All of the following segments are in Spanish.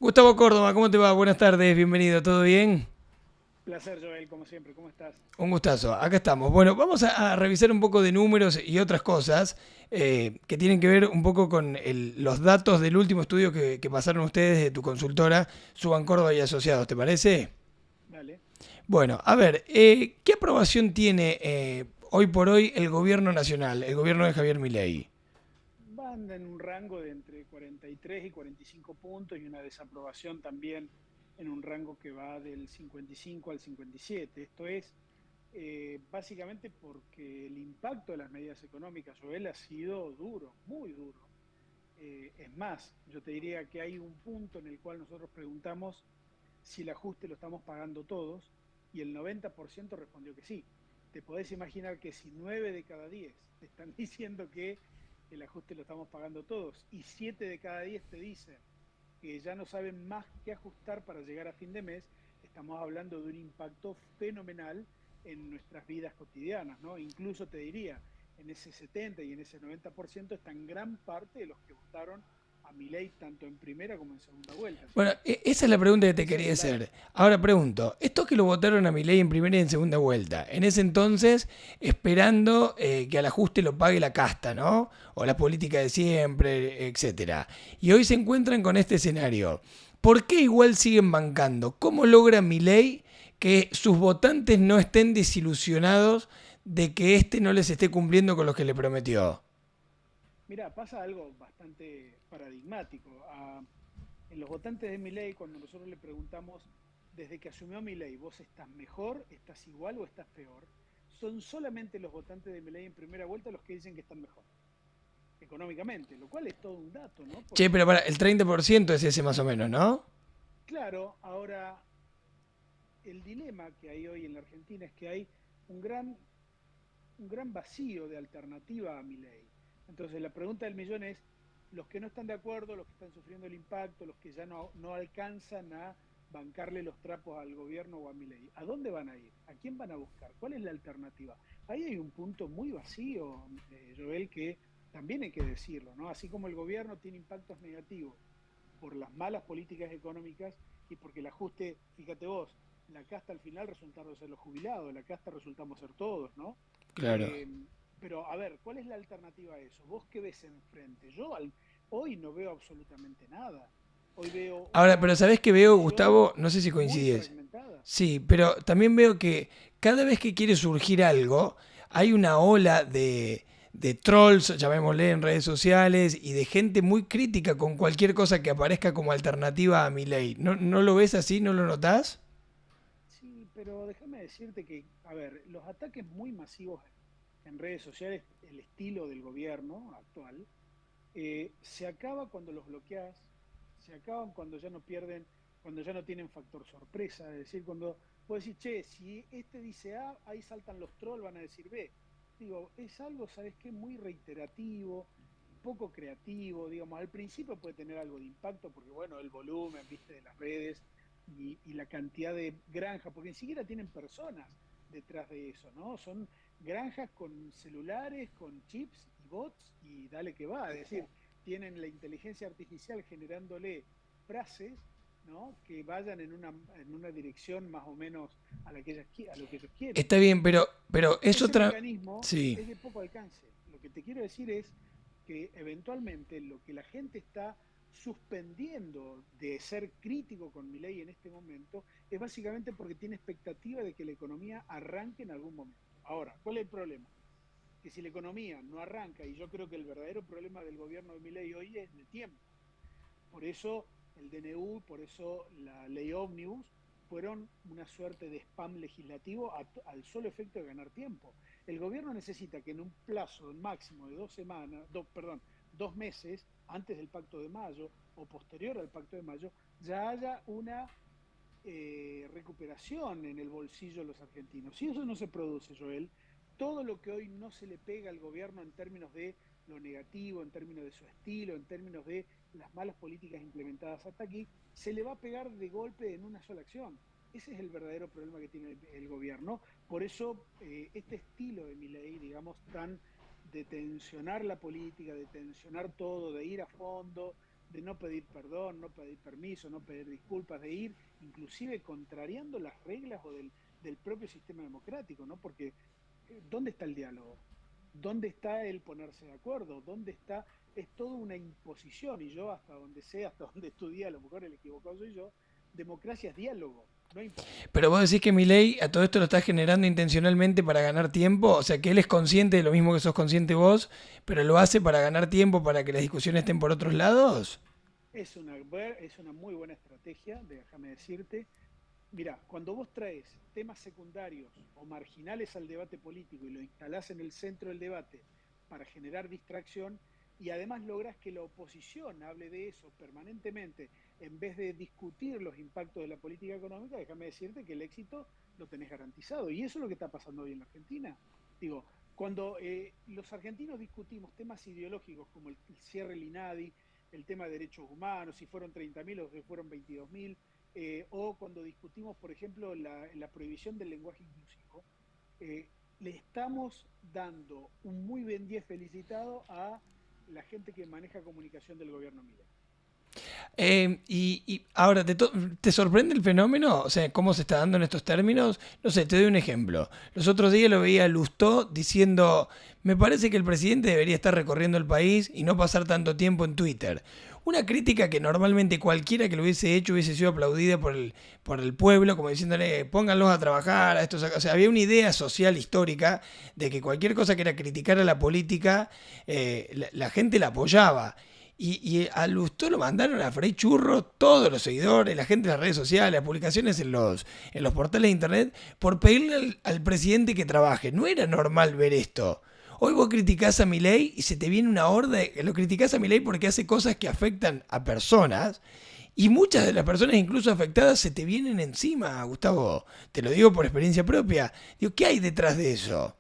Gustavo Córdoba, ¿cómo te va? Buenas tardes, bienvenido, ¿todo bien? Placer, Joel, como siempre. ¿Cómo estás? Un gustazo, acá estamos. Bueno, vamos a revisar un poco de números y otras cosas que tienen que ver un poco con los datos del último estudio que pasaron ustedes de tu consultora, Suban Córdoba y Asociados, ¿te parece? Dale. Bueno, a ver, ¿qué aprobación tiene hoy por hoy el gobierno nacional, el gobierno de Javier Milei? Van en un rango de entre 43 y 45 puntos y una desaprobación también en un rango que va del 55 al 57. Esto es básicamente porque el impacto de las medidas económicas, Joel, ha sido duro, muy duro. Es más, yo te diría que hay un punto en el cual nosotros preguntamos si el ajuste lo estamos pagando todos y el 90% respondió que sí. Te podés imaginar que si 9 de cada 10 te están diciendo que el ajuste lo estamos pagando todos y 7 de cada 10 te dicen que ya no saben más qué ajustar para llegar a fin de mes, estamos hablando de un impacto fenomenal en nuestras vidas cotidianas, ¿no? Incluso te diría, en ese 70 y en ese 90% están gran parte de los que votaron a Milei tanto en primera como en segunda vuelta. Así Bueno, que esa es la pregunta que te ese es quería el dato. hacer. Ahora pregunto, estos que lo votaron a Milei en primera y en segunda vuelta, en ese entonces esperando que al ajuste lo pague la casta, ¿no? O la política de siempre, etcétera. Y hoy se encuentran con este escenario. ¿Por qué igual siguen bancando? ¿Cómo logra Milei que sus votantes no estén desilusionados de que este no les esté cumpliendo con lo que le prometió? Mira, pasa algo bastante paradigmático. En los votantes de Milei, cuando nosotros le preguntamos, desde que asumió Milei, ¿vos estás mejor, estás igual o estás peor? Son solamente los votantes de Milei en primera vuelta los que dicen que están mejor, económicamente, lo cual es todo un dato, ¿no? Che, pero Porque, para, el 30% es ese más o menos, ¿no? claro, ahora el dilema que hay hoy en la Argentina es que hay un gran, un gran vacío de alternativa a Milei. Entonces la pregunta del millón es, los que no están de acuerdo, los que están sufriendo el impacto, los que ya no alcanzan a bancarle los trapos al gobierno o a Milei, ¿a dónde van a ir? ¿A quién van a buscar? ¿Cuál es la alternativa? Ahí hay un punto muy vacío, Joel, que también hay que decirlo, ¿no? Así como el gobierno tiene impactos negativos por las malas políticas económicas y porque el ajuste, fíjate vos, la casta al final resultaron ser los jubilados, la casta resultamos ser todos, ¿no? Claro. Eh, pero a ver, ¿cuál es la alternativa a eso? ¿Vos qué ves enfrente? Hoy no veo absolutamente nada. Hoy veo Ahora, pero una ¿sabés qué veo, oposición Gustavo? No sé si muy coincides. fragmentada. Sí, pero también veo que cada vez que quiere surgir algo, hay una ola de trolls, llamémosle en redes sociales, y de gente muy crítica con cualquier cosa que aparezca como alternativa a mi ley. ¿No lo ves así? ¿No lo notás? Sí, pero déjame decirte que, a ver, los ataques muy masivos en redes sociales, el estilo del gobierno actual, se acaba cuando los bloqueas, se acaban cuando ya no pierden, cuando ya no tienen factor sorpresa, es decir, cuando vos decís, che, si este dice A, ahí saltan los trolls, van a decir B. Digo, es algo, ¿sabes qué? Muy reiterativo, poco creativo, digamos, al principio puede tener algo de impacto, porque bueno, el volumen, viste, de las redes y la cantidad de granjas, porque ni siquiera tienen personas detrás de eso, ¿no? Son granjas con celulares, con chips y bots y dale que va. Es decir, tienen la inteligencia artificial generándole frases, ¿no? Que vayan en una dirección más o menos a, la que a lo que ellos quieren. Está bien, Entonces, pero es ese otra... mecanismo Sí. es de poco alcance. Lo que te quiero decir es que eventualmente lo que la gente está suspendiendo de ser crítico con mi ley en este momento es básicamente porque tiene expectativa de que la economía arranque en algún momento. Ahora, ¿cuál es el problema? Que si la economía no arranca, y yo creo que el verdadero problema del gobierno de Milei hoy es de tiempo. Por eso el DNU, por eso la ley ómnibus, fueron una suerte de spam legislativo al solo efecto de ganar tiempo. El gobierno necesita que en un plazo máximo de 2 semanas, perdón, 2 meses antes del Pacto de Mayo o posterior al Pacto de Mayo, ya haya una recuperación en el bolsillo de los argentinos. Si eso no se produce, Joel, todo lo que hoy no se le pega al gobierno en términos de lo negativo, en términos de su estilo, en términos de las malas políticas implementadas hasta aquí, se le va a pegar de golpe en una sola acción. Ese es el verdadero problema que tiene el gobierno. Por eso, este estilo de mi ley, digamos, tan de tensionar la política, de tensionar todo, de ir a fondo, de no pedir perdón, no pedir permiso, no pedir disculpas, de ir inclusive contrariando las reglas o del propio sistema democrático, ¿no? Porque ¿dónde está el diálogo? ¿Dónde está el ponerse de acuerdo? ¿Dónde está? Es toda una imposición, y yo hasta donde sé, hasta donde estudié, a lo mejor el equivocado soy yo, democracia es diálogo, no imposición. Pero vos decís que Milei a todo esto lo está generando intencionalmente para ganar tiempo, o sea que él es consciente de lo mismo que sos consciente vos, pero lo hace para ganar tiempo, para que las discusiones estén por otros lados. Es una muy buena estrategia, déjame decirte. Mira, cuando vos traes temas secundarios o marginales al debate político y lo instalás en el centro del debate para generar distracción y además lográs que la oposición hable de eso permanentemente en vez de discutir los impactos de la política económica, déjame decirte que el éxito lo tenés garantizado. Y eso es lo que está pasando hoy en la Argentina. Digo, cuando los argentinos discutimos temas ideológicos como el cierre del INADI, el tema de derechos humanos, si fueron 30.000 o si fueron 22.000, o cuando discutimos, por ejemplo, la prohibición del lenguaje inclusivo, le estamos dando un muy buen día felicitado a la gente que maneja comunicación del gobierno Milei. Y ahora, ¿te sorprende el fenómeno? O sea, ¿cómo se está dando en estos términos? No sé, te doy un ejemplo. Los otros días lo veía a Lustó diciendo, me parece que el presidente debería estar recorriendo el país y no pasar tanto tiempo en Twitter. Una crítica que normalmente cualquiera que lo hubiese hecho hubiese sido aplaudida por el pueblo, como diciéndole, pónganlos a trabajar, a estos. O sea, había una idea social histórica de que cualquier cosa que era criticar a la política, la gente la apoyaba. Y a Lustó lo mandaron a freír churro todos los seguidores, la gente de las redes sociales, las publicaciones en los portales de internet, por pedirle al presidente que trabaje. No era normal ver esto. Hoy vos criticás a Milei y se te viene una horda, lo criticás a Milei porque hace cosas que afectan a personas y muchas de las personas incluso afectadas se te vienen encima, Gustavo. Te lo digo por experiencia propia. Digo, ¿qué hay detrás de eso?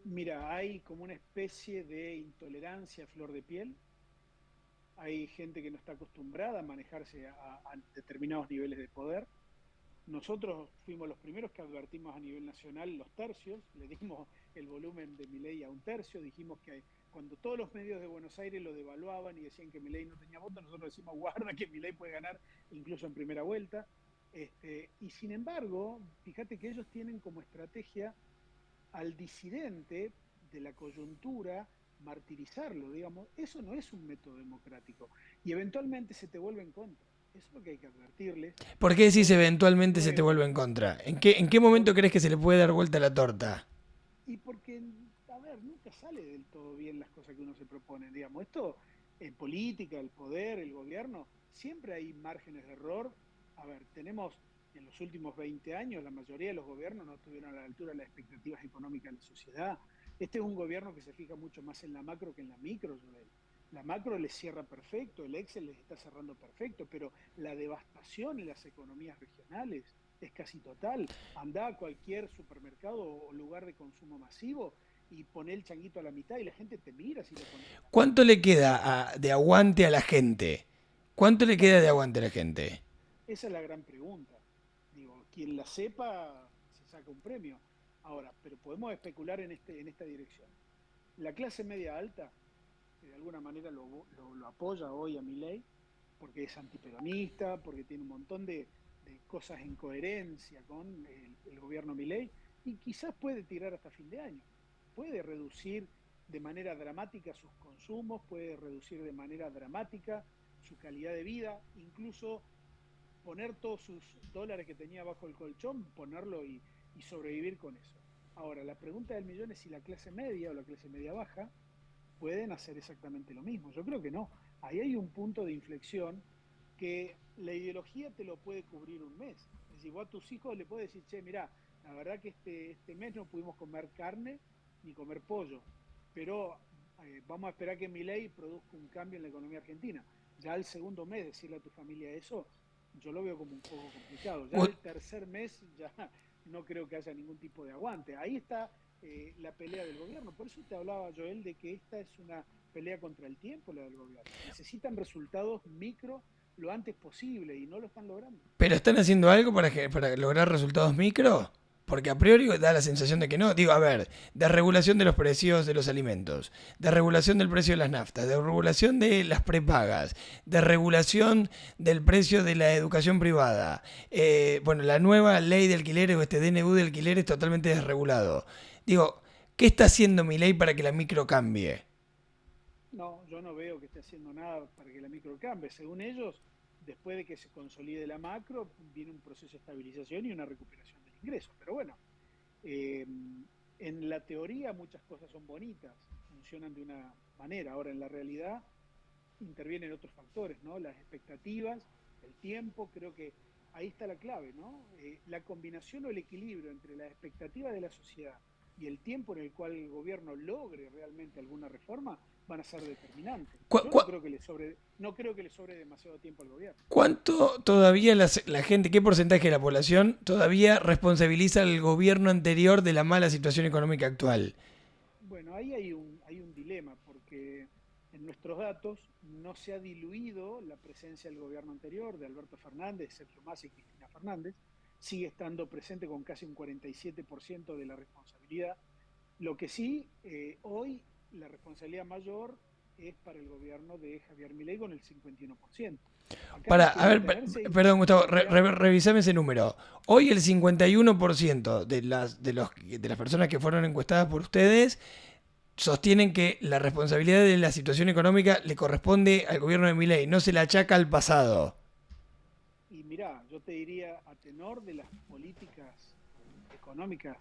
Mira, hay como una especie de intolerancia a flor de piel. Hay gente que no está acostumbrada a manejarse a determinados niveles de poder. Nosotros fuimos los primeros que advertimos a nivel nacional los tercios, le dimos el volumen de Milei a un tercio, dijimos que cuando todos los medios de Buenos Aires lo devaluaban y decían que Milei no tenía voto, nosotros decimos guarda que Milei puede ganar incluso en primera vuelta. Y sin embargo, fíjate que ellos tienen como estrategia al disidente de la coyuntura martirizarlo, digamos, eso no es un método democrático y eventualmente se te vuelve en contra. Eso es lo que hay que advertirles. ¿Por qué decís Por, eventualmente se te luego, vuelve en contra? ¿En qué momento por, crees que se le puede dar vuelta a la torta? y porque, a ver, nunca sale del todo bien las cosas que uno se propone, digamos. Esto, en política, el poder, el gobierno, siempre hay márgenes de error. A ver, tenemos en los últimos 20 años, la mayoría de los gobiernos no estuvieron a la altura de las expectativas económicas de la sociedad. Este es un gobierno que se fija mucho más en la macro que en la micro, Joel. La macro les cierra perfecto, el Excel les está cerrando perfecto, pero la devastación en las economías regionales es casi total. Andá a cualquier supermercado o lugar de consumo masivo y poné el changuito a la mitad y la gente te mira si lo pones a la mitad. ¿Cuánto le queda de aguante a la gente? ¿Cuánto le queda Bueno, de aguante a la gente? esa es la gran pregunta. Digo, quien la sepa se saca un premio. Ahora, pero podemos especular en esta dirección. La clase media alta, que de alguna manera lo apoya hoy a Milei, porque es antiperonista, porque tiene un montón de cosas en coherencia con el gobierno Milei, y quizás puede tirar hasta fin de año. Puede reducir de manera dramática sus consumos, puede reducir de manera dramática su calidad de vida, incluso poner todos sus dólares que tenía bajo el colchón, ponerlo y sobrevivir con eso. Ahora, la pregunta del millón es si la clase media o la clase media baja pueden hacer exactamente lo mismo. Yo creo que no. Ahí hay un punto de inflexión que la ideología te lo puede cubrir un mes. Es decir, vos a tus hijos le puedes decir, che, mirá, la verdad que este mes no pudimos comer carne ni comer pollo, pero vamos a esperar que Milei produzca un cambio en la economía argentina. Ya el segundo mes decirle a tu familia eso, yo lo veo como un poco complicado. Ya el tercer mes ya no creo que haya ningún tipo de aguante. Ahí está la pelea del gobierno. Por eso te hablaba, Joel, de que esta es una pelea contra el tiempo, la del gobierno. Necesitan resultados micro lo antes posible y no lo están logrando. ¿Pero están haciendo algo para lograr resultados micro? Porque a priori da la sensación de que no. Digo, a ver, de regulación de los precios de los alimentos, de regulación del precio de las naftas, de regulación de las prepagas, de regulación del precio de la educación privada. Bueno, la nueva ley de alquileres o este DNU de alquileres totalmente desregulado. Digo, ¿qué está haciendo mi ley para que la micro cambie? No, yo no veo que esté haciendo nada para que la micro cambie. Según ellos, después de que se consolide la macro, viene un proceso de estabilización y una recuperación del ingreso. Pero bueno, eh, en la teoría muchas cosas son bonitas, funcionan de una manera. Ahora, en la realidad intervienen otros factores, ¿no? Las expectativas, el tiempo, creo que ahí está la clave, ¿no? La combinación o el equilibrio entre las expectativas de la sociedad y el tiempo en el cual el gobierno logre realmente alguna reforma van a ser determinantes. ¿Cu- Yo no cu- creo que le sobre, no creo que le sobre demasiado tiempo al gobierno. ¿Cuánto todavía la gente, qué porcentaje de la población todavía responsabiliza al gobierno anterior de la mala situación económica actual? Bueno, ahí hay un dilema, porque en nuestros datos no se ha diluido la presencia del gobierno anterior, de Alberto Fernández, Sergio Massa y Cristina Fernández. Sigue estando presente con casi un 47% de la responsabilidad. Lo que sí, hoy la responsabilidad mayor es para el gobierno de Javier Milei con el 51%. Acá Para, hay que a ver, detenerse perdón, y Gustavo, mirar. revisame ese número. Hoy el 51% de las personas que fueron encuestadas por ustedes sostienen que la responsabilidad de la situación económica le corresponde al gobierno de Milei, no se la achaca al pasado. Y mirá, yo te diría, a tenor de las políticas económicas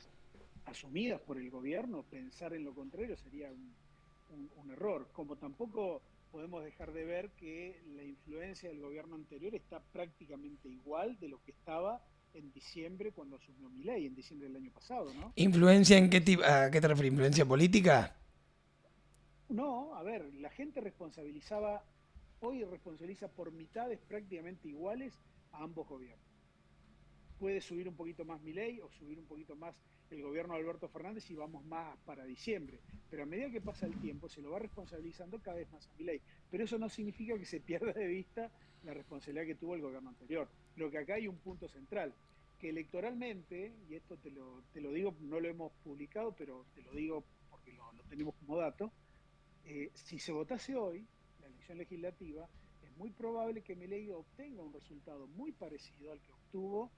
asumidas por el gobierno, pensar en lo contrario sería un error. Como tampoco podemos dejar de ver que la influencia del gobierno anterior está prácticamente igual de lo que estaba en diciembre cuando asumió Milei, en diciembre del año pasado, ¿no? ¿Influencia en qué Es, tipo, a qué te refieres? ¿Influencia política? no, a ver, la gente responsabilizaba, hoy responsabiliza por mitades prácticamente iguales a ambos gobiernos. Puede subir un poquito más Milei o subir un poquito más el gobierno de Alberto Fernández y vamos más para diciembre. Pero a medida que pasa el tiempo se lo va responsabilizando cada vez más a Milei. Pero eso no significa que se pierda de vista la responsabilidad que tuvo el gobierno anterior. Creo que acá hay un punto central, que electoralmente, y esto te lo digo, no lo hemos publicado, pero te lo digo porque lo tenemos como dato, si se votase hoy, la elección legislativa, es muy probable que Milei obtenga un resultado muy parecido al que obtuvo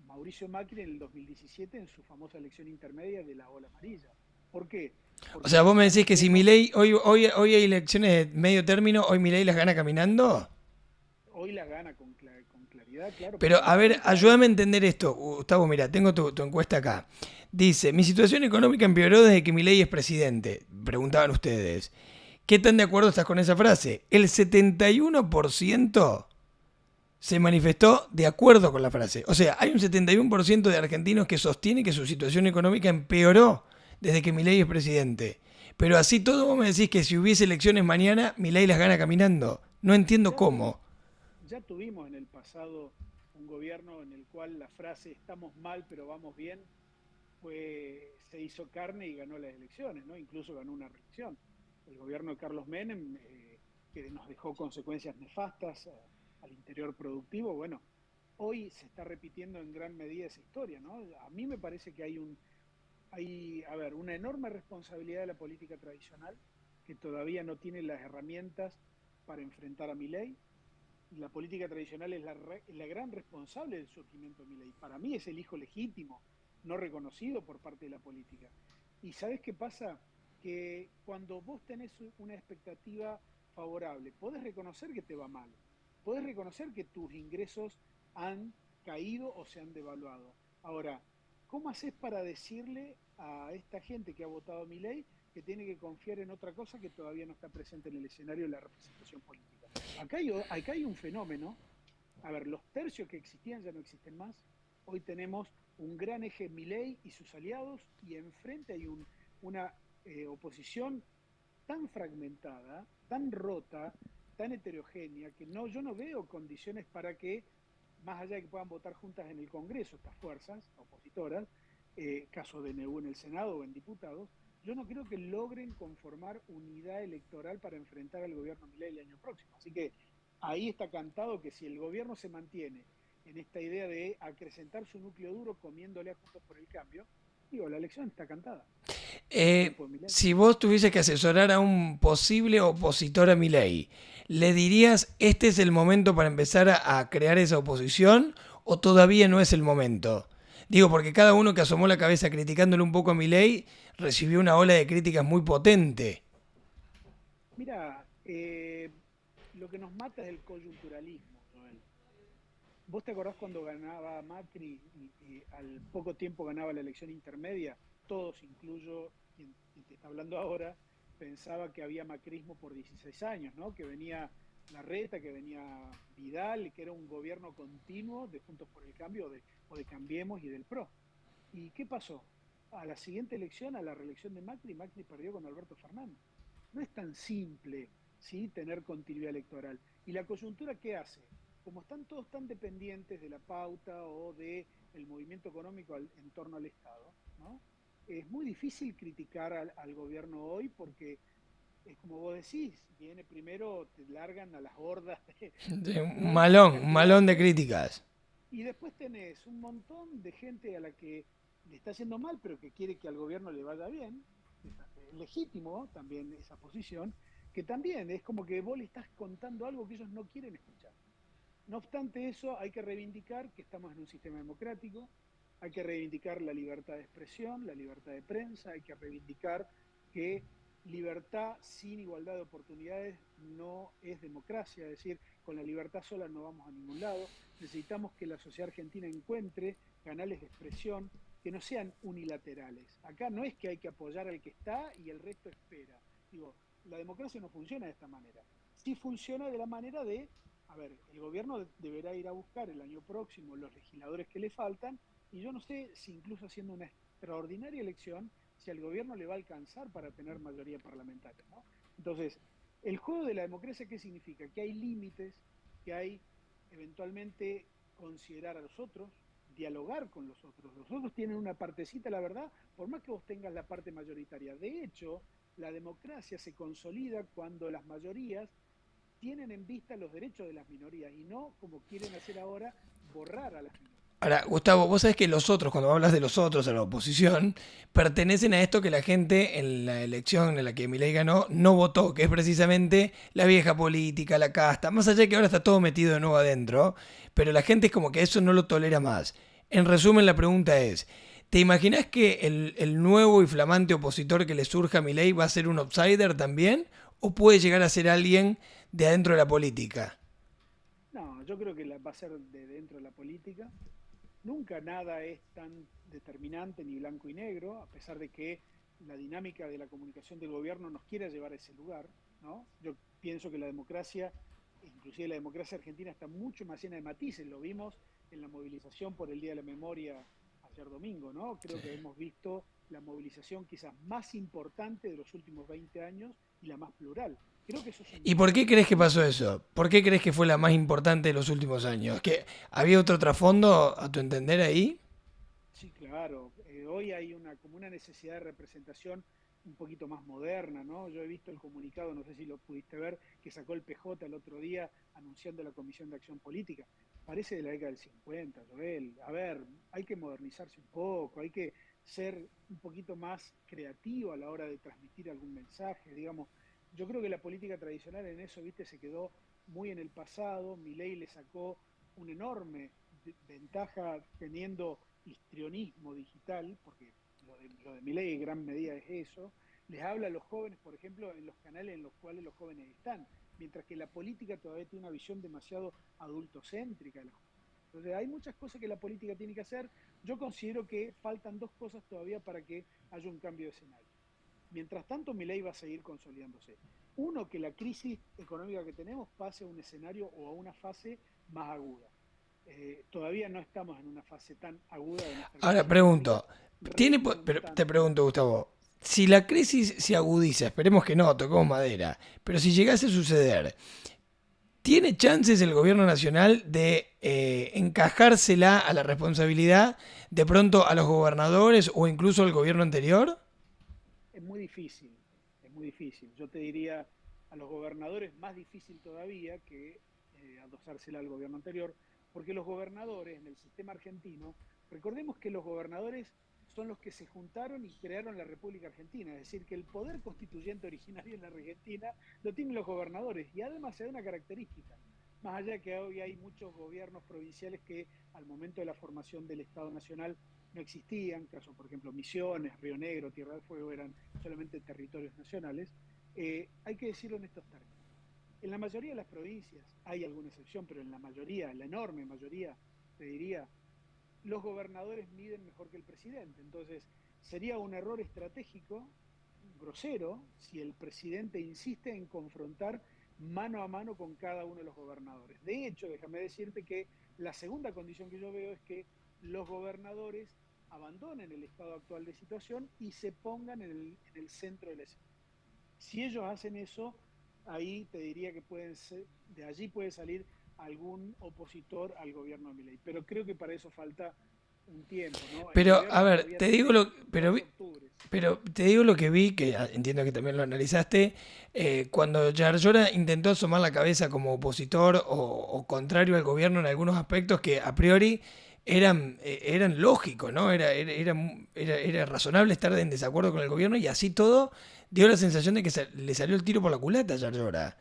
Mauricio Macri en el 2017 en su famosa elección intermedia de la ola amarilla. ¿Por qué? O Porque sea, vos me decís estamos que si lejos, Milei, hoy hay elecciones de medio término, hoy Milei las gana caminando. hoy la gana con claridad, claro, Pero, porque a ver, enfrente hay, ayúdame a entender esto. Gustavo, mira, tengo tu encuesta acá. Dice, mi situación económica empeoró desde que Milei es presidente. Preguntaban ustedes. ¿Qué tan de acuerdo estás con esa frase? El 71% se manifestó de acuerdo con la frase. O sea, hay un 71% de argentinos que sostiene que su situación económica empeoró desde que Milei es presidente. Pero así todo vos me decís que si hubiese elecciones mañana, Milei las gana caminando. No entiendo ya, tuvi, cómo. ya tuvimos en el pasado un gobierno en el cual la frase estamos mal pero vamos bien se hizo carne y ganó las elecciones, ¿no? Incluso ganó una reelección. El gobierno de Carlos Menem, que nos dejó consecuencias nefastas al interior productivo, bueno, hoy se está repitiendo en gran medida esa historia, ¿no? A mí me parece que a ver, una enorme responsabilidad de la política tradicional que todavía no tiene las herramientas para enfrentar a Milei. La política tradicional es la gran responsable del surgimiento de Milei. Para mí es el hijo legítimo, no reconocido por parte de la política. ¿Y sabes qué pasa? Que cuando vos tenés una expectativa favorable, podés reconocer que te va mal, podés reconocer que tus ingresos han caído o se han devaluado. Ahora, ¿cómo haces para decirle a esta gente que ha votado a Milei que tiene que confiar en otra cosa que todavía no está presente en el escenario de la representación política? Acá hay un fenómeno. A ver, los tercios que existían ya no existen más. Hoy tenemos un gran eje Milei y sus aliados y enfrente hay una oposición tan fragmentada, tan rota, tan heterogénea, que no, yo no veo condiciones para que, más allá de que puedan votar juntas en el Congreso estas fuerzas opositoras, caso de NU en el Senado o en diputados, yo no creo que logren conformar unidad electoral para enfrentar al gobierno Milei el año próximo. Así que ahí está cantado que si el gobierno se mantiene en esta idea de acrecentar su núcleo duro comiéndole a Juntos por el Cambio, digo, la elección está cantada. Es el triunfo de Milei. Si vos tuviese que asesorar a un posible opositor a Milei, ¿le dirías este es el momento para empezar a crear esa oposición o todavía no es el momento? Digo, porque cada uno que asomó la cabeza criticándole un poco a Milei recibió una ola de críticas muy potente. Mira, lo que nos mata es el coyunturalismo, Joel. ¿Vos te acordás cuando ganaba Macri y al poco tiempo ganaba la elección intermedia? Todos, incluyo quien te está hablando ahora, pensaba que había macrismo por 16 años, ¿no? Que venía Larreta, que venía Vidal, que era un gobierno continuo de Juntos por el Cambio o de Cambiemos y del PRO. ¿Y qué pasó? A la siguiente elección, a la reelección de Macri, Macri perdió con Alberto Fernández. No es tan simple, ¿sí?, tener continuidad electoral. ¿Y la coyuntura qué hace? Como están todos tan dependientes de la pauta o del movimiento económico en torno al Estado, ¿no? Es muy difícil criticar al gobierno hoy porque es como vos decís, viene primero, te largan a las hordas de una Un cantidad de malón de gente críticas. y después tenés un montón de gente a la que le está haciendo mal, pero que quiere que al gobierno le vaya bien. Es legítimo también esa posición, que también es como que vos le estás contando algo que ellos no quieren escuchar. No obstante eso, hay que reivindicar que estamos en un sistema democrático, hay que reivindicar la libertad de expresión, la libertad de prensa, hay que reivindicar que libertad sin igualdad de oportunidades no es democracia, es decir, con la libertad sola no vamos a ningún lado. Necesitamos que la sociedad argentina encuentre canales de expresión que no sean unilaterales. Acá no es que hay que apoyar al que está y el resto espera. Digo, la democracia no funciona de esta manera. Sí funciona de la manera de, a ver, el gobierno deberá ir a buscar el año próximo los legisladores que le faltan y yo no sé si incluso haciendo una extraordinaria elección, si al gobierno le va a alcanzar para tener mayoría parlamentaria, ¿no? Entonces, el juego de la democracia, ¿qué significa? Que hay límites, que hay eventualmente considerar a los otros, dialogar con los otros. Los otros tienen una partecita, la verdad, por más que vos tengas la parte mayoritaria. De hecho, la democracia se consolida cuando las mayorías tienen en vista los derechos de las minorías y no, como quieren hacer ahora, borrar a las minorías. Ahora, Gustavo, vos sabés que los otros, cuando hablas de los otros, a la oposición, pertenecen a esto que la gente en la elección en la que Milei ganó no votó, que es precisamente la vieja política, la casta, más allá de que ahora está todo metido de nuevo adentro, pero la gente es como que eso no lo tolera más. En resumen, la pregunta es, ¿te imaginás que el nuevo y flamante opositor que le surja a Milei va a ser un outsider también? ¿O puede llegar a ser alguien de adentro de la política? No, yo creo que va a ser de dentro de la política. Nunca nada es tan determinante ni blanco y negro, a pesar de que la dinámica de la comunicación del gobierno nos quiera llevar a ese lugar, ¿no? Yo pienso que la democracia, inclusive la democracia argentina, está mucho más llena de matices. Lo vimos en la movilización por el Día de la Memoria ayer domingo, ¿no? Sí. Creo que hemos visto la movilización quizás más importante de los últimos 20 años y la más plural. Creo que eso es ¿Y un por qué buen crees que pasó indicio. eso? ¿Por qué crees que fue la más importante de los últimos años? ¿Que había otro trasfondo, a tu entender, ahí? Sí, claro. Hoy hay como una necesidad de representación un poquito más moderna, ¿no? Yo he visto el comunicado, no sé si lo pudiste ver, que sacó el PJ el otro día anunciando la Comisión de Acción Política. Parece de la década del 50, Joel. A ver, hay que modernizarse un poco, hay que ser un poquito más creativo a la hora de transmitir algún mensaje, digamos. Yo creo que la política tradicional en eso, viste, se quedó muy en el pasado. Milei le sacó una enorme ventaja teniendo histrionismo digital, porque lo de Milei en gran medida es eso, les habla a los jóvenes, por ejemplo, en los canales en los cuales los jóvenes están, mientras que la política todavía tiene una visión demasiado adultocéntrica de la juventud. Entonces hay muchas cosas que la política tiene que hacer. Yo considero que faltan dos cosas todavía para que haya un cambio de escenario. Mientras tanto, Milei va a seguir consolidándose. Uno, que la crisis económica que tenemos pase a un escenario o a una fase más aguda. Todavía no estamos en una fase tan aguda de nuestra Ahora crisis económica, pregunto, pero te remontando. pregunto, Gustavo, si la crisis se agudiza, esperemos que no, tocamos madera, pero si llegase a suceder, ¿tiene chances el gobierno nacional de encajársela a la responsabilidad de pronto a los gobernadores o incluso al gobierno anterior? Es muy difícil, es muy difícil. Yo te diría a los gobernadores más difícil todavía que adosársela al gobierno anterior, porque los gobernadores en el sistema argentino, recordemos que los gobernadores son los que se juntaron y crearon la República Argentina, es decir, que el poder constituyente originario en la Argentina lo tienen los gobernadores, y además se da una característica, más allá que hoy hay muchos gobiernos provinciales que al momento de la formación del Estado Nacional no existían, caso por ejemplo Misiones, Río Negro, Tierra del Fuego, eran solamente territorios nacionales, hay que decirlo en estos términos. En la mayoría de las provincias, hay alguna excepción, pero en la mayoría, en la enorme mayoría, te diría, los gobernadores miden mejor que el presidente. Entonces, sería un error estratégico, grosero, si el presidente insiste en confrontar mano a mano con cada uno de los gobernadores. De hecho, déjame decirte que la segunda condición que yo veo es que los gobernadores abandonen el estado actual de situación y se pongan en el centro de la escena. Si ellos hacen eso, ahí te diría que pueden ser, de allí puede salir algún opositor al gobierno de Milei. Pero creo que para eso falta un tiempo, ¿no? El Pero, a gobierno ver, todavía te digo tiene lo, pero, 2 octubres. pero te digo lo que vi, que entiendo que también lo analizaste, cuando Yarlora intentó asomar la cabeza como opositor o contrario al gobierno en algunos aspectos que a priori eran lógicos, ¿no? Era razonable estar en desacuerdo con el gobierno y así todo dio la sensación de que le salió el tiro por la culata a Yarlora.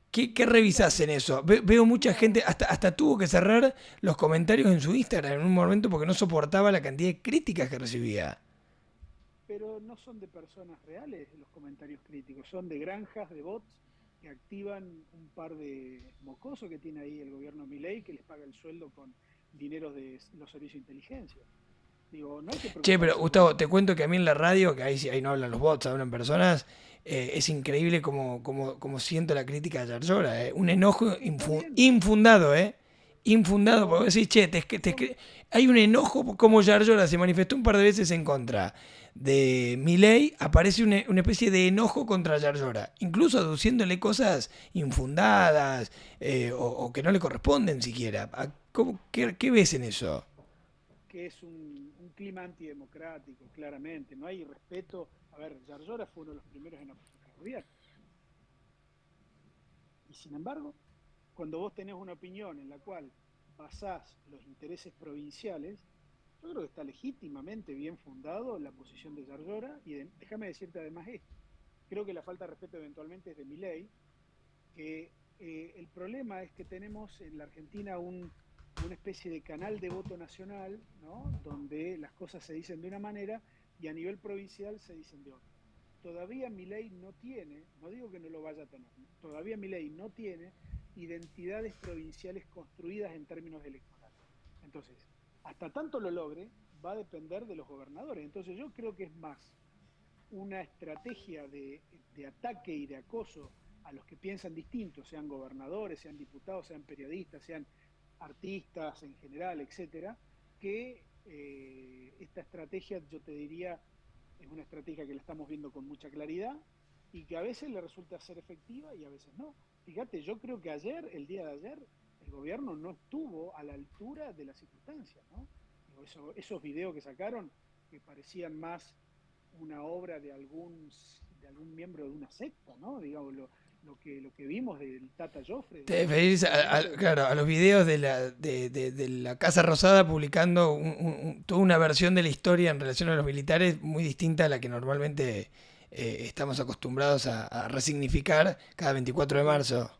¿Qué revisás Claro, en eso? Veo mucha no, gente, hasta tuvo que cerrar los comentarios en su Instagram en un momento porque no soportaba la cantidad de críticas que recibía. pero no son de personas reales los comentarios críticos, son de granjas, de bots que activan un par de mocosos que tiene ahí el gobierno Milei que les paga el sueldo con dinero de los servicios de inteligencia. Digo, no hay que Che, pero preocuparse por Gustavo, te eso. cuento que a mí en la radio, que ahí, ahí no hablan los bots, hablan personas, es increíble como siento la crítica de Yarlora. Un enojo Está bien, infundado, ¿eh? Infundado, porque pero vos decís, che, son, hay un enojo como Yarlora se manifestó un par de veces en contra de Milei, aparece una especie de enojo contra Yarlora, incluso aduciéndole cosas infundadas o que no le corresponden siquiera. ¿Qué ves en eso? que es un clima antidemocrático, claramente. No hay respeto. A ver, Yarlora fue uno de los primeros en apoyar al gobierno. Y sin embargo, cuando vos tenés una opinión en la cual basás los intereses provinciales, yo creo que está legítimamente bien fundado la posición de Yarlora. Y déjame decirte además esto. Creo que la falta de respeto eventualmente es de Milei, que el problema es que tenemos en la Argentina una especie de canal de voto nacional, ¿no? Donde las cosas se dicen de una manera y a nivel provincial se dicen de otra. Todavía Milei no tiene, no digo que no lo vaya a tener, ¿no? Todavía Milei no tiene identidades provinciales construidas en términos electorales. Entonces, hasta tanto lo logre, va a depender de los gobernadores. Entonces yo creo que es más una estrategia de ataque y de acoso a los que piensan distintos, sean gobernadores, sean diputados, sean periodistas, sean artistas en general, etcétera, que esta estrategia, yo te diría, es una estrategia que la estamos viendo con mucha claridad y que a veces le resulta ser efectiva y a veces no. Fíjate, yo creo que ayer, el día de ayer, el gobierno no estuvo a la altura de las circunstancias, ¿no? Esos videos que sacaron que parecían más una obra de algún miembro de una secta, ¿no? Digamos, lo que vimos del Tata Joffre, Te digamos, referís realmente claro, a los videos de la Casa Rosada publicando toda una versión de la historia en relación a los militares muy distinta a la que normalmente estamos acostumbrados a resignificar cada 24 de porque, marzo.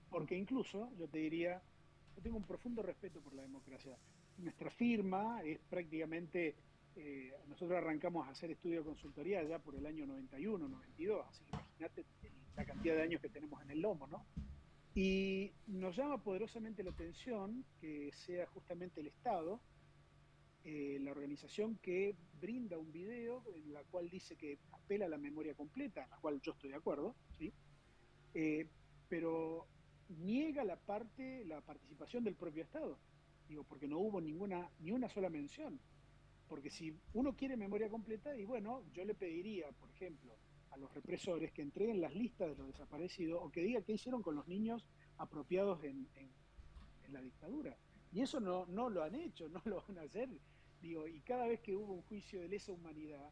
porque incluso yo te diría, yo tengo un profundo respeto por la democracia. Nuestra firma es prácticamente, nosotros arrancamos a hacer estudio de consultoría ya por el año 91, 92, así que imagínate la cantidad de años que tenemos en el lomo, ¿no? Y nos llama poderosamente la atención que sea justamente el Estado, la organización que brinda un video en la cual dice que apela a la memoria completa, en la cual yo estoy de acuerdo, ¿sí? Eh, pero niega la participación del propio Estado, digo, porque no hubo ni una sola mención. Porque si uno quiere memoria completa, y bueno, yo le pediría, por ejemplo, a los represores que entreguen las listas de los desaparecidos o que diga qué hicieron con los niños apropiados en la dictadura. Y eso no lo han hecho, no lo van a hacer. Digo, y cada vez que hubo un juicio de lesa humanidad,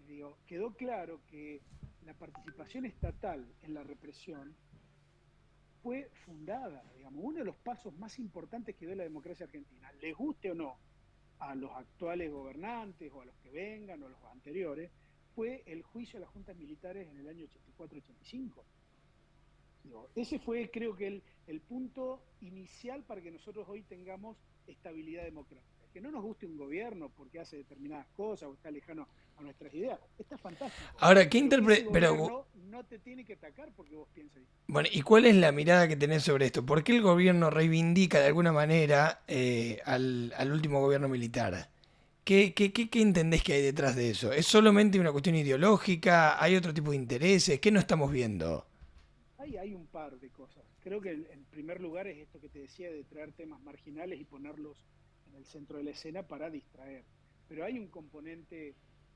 digo, quedó claro que la participación estatal en la represión fue fundada, digamos, uno de los pasos más importantes que dio la democracia argentina, les guste o no a los actuales gobernantes o a los que vengan o a los anteriores, fue el juicio a las juntas militares en el año 84-85. Ese fue, creo que, el punto inicial para que nosotros hoy tengamos estabilidad democrática. Que no nos guste un gobierno porque hace determinadas cosas o está lejano a nuestras ideas, está fantástico. Ahora, ¿qué pero no te tiene que atacar porque vos piensas. Bueno, ¿y cuál es la mirada que tenés sobre esto? ¿Por qué el gobierno reivindica de alguna manera al último gobierno militar? ¿Qué entendés que hay detrás de eso? ¿Es solamente una cuestión ideológica? ¿Hay otro tipo de intereses? ¿Qué no estamos viendo? Hay un par de cosas. Creo que en primer lugar es esto que te decía de traer temas marginales y ponerlos en el centro de la escena para distraer. Pero hay un componente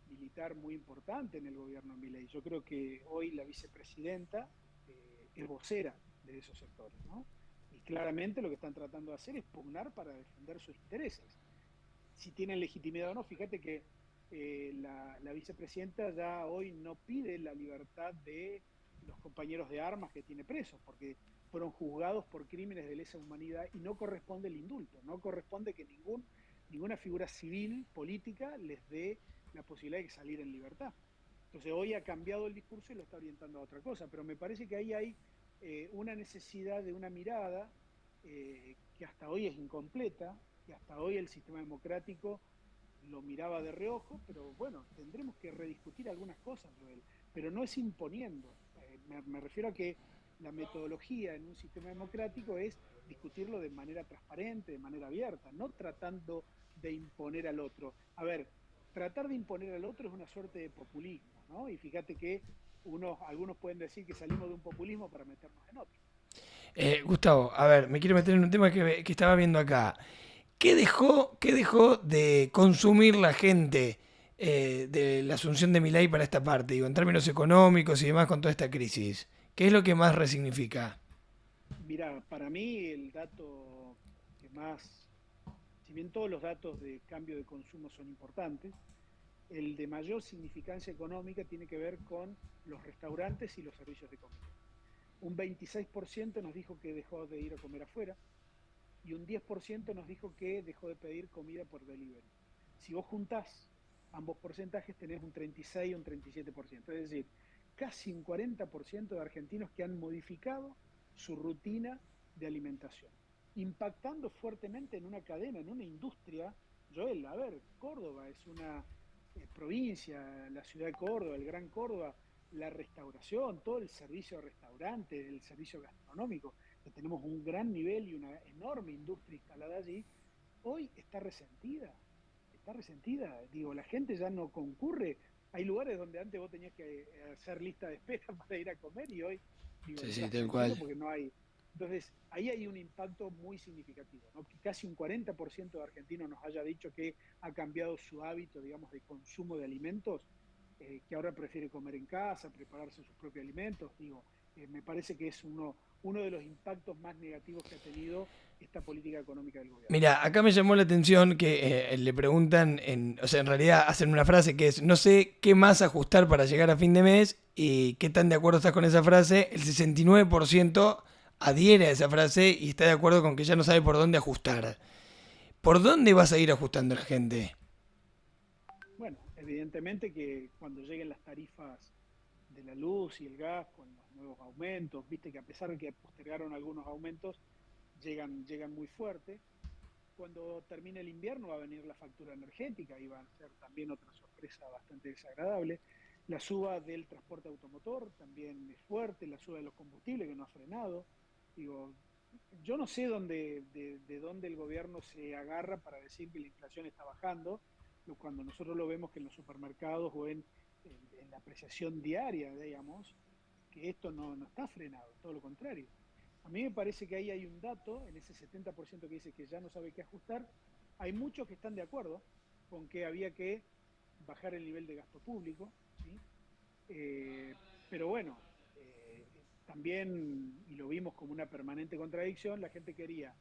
militar muy importante en el gobierno de Milei. Yo creo que hoy la vicepresidenta es vocera de esos sectores, ¿no? Y claramente lo que están tratando de hacer es pugnar para defender sus intereses. Si tienen legitimidad o no, fíjate que la vicepresidenta ya hoy no pide la libertad de los compañeros de armas que tiene presos, porque fueron juzgados por crímenes de lesa humanidad y no corresponde el indulto, no corresponde que ninguna figura civil, política, les dé la posibilidad de salir en libertad. Entonces hoy ha cambiado el discurso y lo está orientando a otra cosa, pero me parece que ahí hay una necesidad de una mirada que hasta hoy es incompleta, que hasta hoy el sistema democrático lo miraba de reojo, pero bueno, tendremos que rediscutir algunas cosas, Joel, pero no es imponiendo. Me refiero a que la metodología en un sistema democrático es discutirlo de manera transparente, de manera abierta, no tratando de imponer al otro. A ver, tratar de imponer al otro es una suerte de populismo, ¿no? Y fíjate que algunos pueden decir que salimos de un populismo para meternos en otro. Gustavo, a ver, me quiero meter en un tema que estaba viendo acá. ¿Qué dejó de consumir la gente de la asunción de Milei para esta parte? Digo, en términos económicos y demás con toda esta crisis. ¿Qué es lo que más resignifica? Mira, para mí el dato que más, si bien todos los datos de cambio de consumo son importantes, el de mayor significancia económica tiene que ver con los restaurantes y los servicios de comida. Un 26% nos dijo que dejó de ir a comer afuera y un 10% nos dijo que dejó de pedir comida por delivery. Si vos juntás ambos porcentajes tenés un 36 y un 37%, es decir, casi un 40% de argentinos que han modificado su rutina de alimentación, impactando fuertemente en una cadena, en una industria. Joel, a ver, Córdoba es una provincia, la ciudad de Córdoba, el Gran Córdoba, la restauración, todo el servicio de restaurante, el servicio gastronómico, que tenemos un gran nivel y una enorme industria instalada allí, hoy está resentida. Digo, la gente ya no concurre. Hay lugares donde antes vos tenías que hacer lista de espera para ir a comer y hoy, digo, Sí, tal cual. porque no hay. Entonces, ahí hay un impacto muy significativo, ¿no? Que casi un 40% de argentinos nos haya dicho que ha cambiado su hábito, digamos, de consumo de alimentos, que ahora prefiere comer en casa, prepararse sus propios alimentos. Digo, me parece que es uno de los impactos más negativos que ha tenido esta política económica del gobierno. Mira, acá me llamó la atención que le preguntan, o sea, en realidad hacen una frase que es, no sé qué más ajustar para llegar a fin de mes y qué tan de acuerdo estás con esa frase. El 69% adhiere a esa frase y está de acuerdo con que ya no sabe por dónde ajustar. ¿Por dónde vas a ir ajustando la gente? Bueno, evidentemente que cuando lleguen las tarifas de la luz y el gas con los nuevos aumentos, viste que a pesar de que postergaron algunos aumentos, llegan muy fuerte. Cuando termine el invierno va a venir la factura energética y va a ser también otra sorpresa bastante desagradable. La suba del transporte automotor también es fuerte, la suba de los combustibles que no ha frenado. Digo, yo no sé de dónde el gobierno se agarra para decir que la inflación está bajando, cuando nosotros lo vemos que en los supermercados o en la apreciación diaria, digamos, que esto no está frenado, todo lo contrario. A mí me parece que ahí hay un dato, en ese 70% que dice que ya no sabe qué ajustar, hay muchos que están de acuerdo con que había que bajar el nivel de gasto público, ¿sí? Pero bueno, también, y lo vimos como una permanente contradicción, la gente quería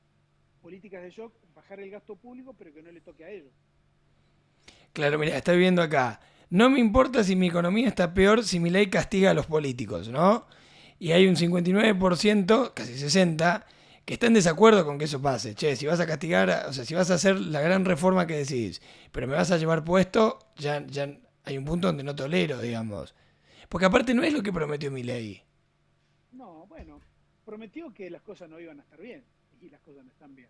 políticas de shock, bajar el gasto público, pero que no le toque a ellos. Claro, mira, estoy viendo acá. No me importa si mi economía está peor si mi ley castiga a los políticos, ¿no? y hay un 59%, casi 60%, que está en desacuerdo con que eso pase. Che, si vas a castigar, o sea, si vas a hacer la gran reforma que decís, pero me vas a llevar puesto, ya hay un punto donde no tolero, digamos. Porque aparte no es lo que prometió Milei. No, bueno, prometió que las cosas no iban a estar bien y las cosas no están bien.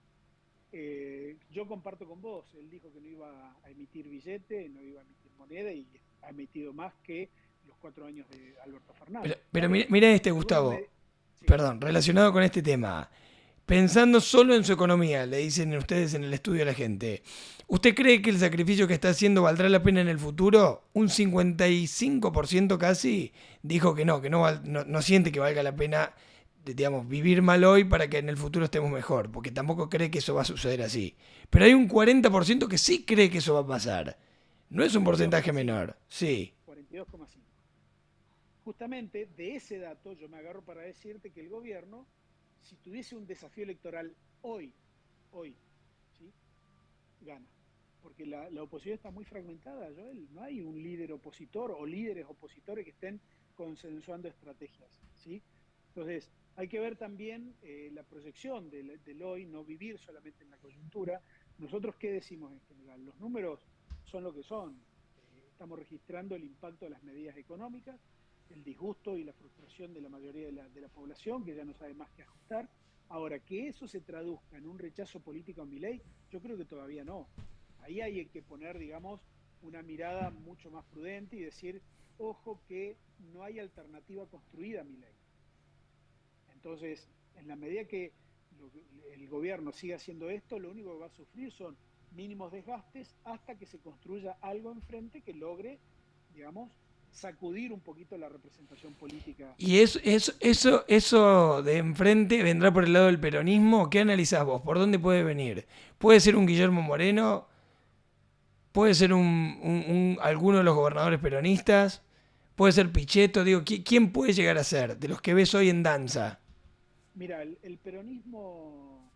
Yo comparto con vos, él dijo que no iba a emitir billete, no iba a emitir moneda y ha emitido más que los 4 años de Alberto Fernández. Pero Claro, mira este, algunos Gustavo, me... Sí, perdón, relacionado con este tema. Pensando solo en su economía, le dicen ustedes en el estudio a la gente, ¿usted cree que el sacrificio que está haciendo valdrá la pena en el futuro? Un 55% casi dijo que no siente que valga la pena, digamos, vivir mal hoy para que en el futuro estemos mejor, porque tampoco cree que eso va a suceder así. Pero hay un 40% que sí cree que eso va a pasar. No es un porcentaje 42,5. menor, sí. 42,5. Justamente de ese dato yo me agarro para decirte que el gobierno, si tuviese un desafío electoral hoy, ¿sí? Gana. Porque la oposición está muy fragmentada, Joel. No hay un líder opositor o líderes opositores que estén consensuando estrategias, ¿sí? Entonces, hay que ver también la proyección del hoy, no vivir solamente en la coyuntura. Nosotros, ¿qué decimos en general? Los números son lo que son. Estamos registrando el impacto de las medidas económicas, el disgusto y la frustración de la mayoría de la población, que ya no sabe más qué ajustar. Ahora, que eso se traduzca en un rechazo político a Milei, yo creo que todavía no. Ahí hay que poner, digamos, una mirada mucho más prudente y decir, ojo que no hay alternativa construida a Milei. Entonces, en la medida que el gobierno siga haciendo esto, lo único que va a sufrir son mínimos desgastes hasta que se construya algo enfrente que logre, digamos, sacudir un poquito la representación política. ¿Y eso de enfrente vendrá por el lado del peronismo? ¿Qué analizás vos? ¿Por dónde puede venir? ¿Puede ser un Guillermo Moreno? ¿Puede ser alguno de los gobernadores peronistas? ¿Puede ser Pichetto? Digo, ¿quién puede llegar a ser de los que ves hoy en danza? Mira, el peronismo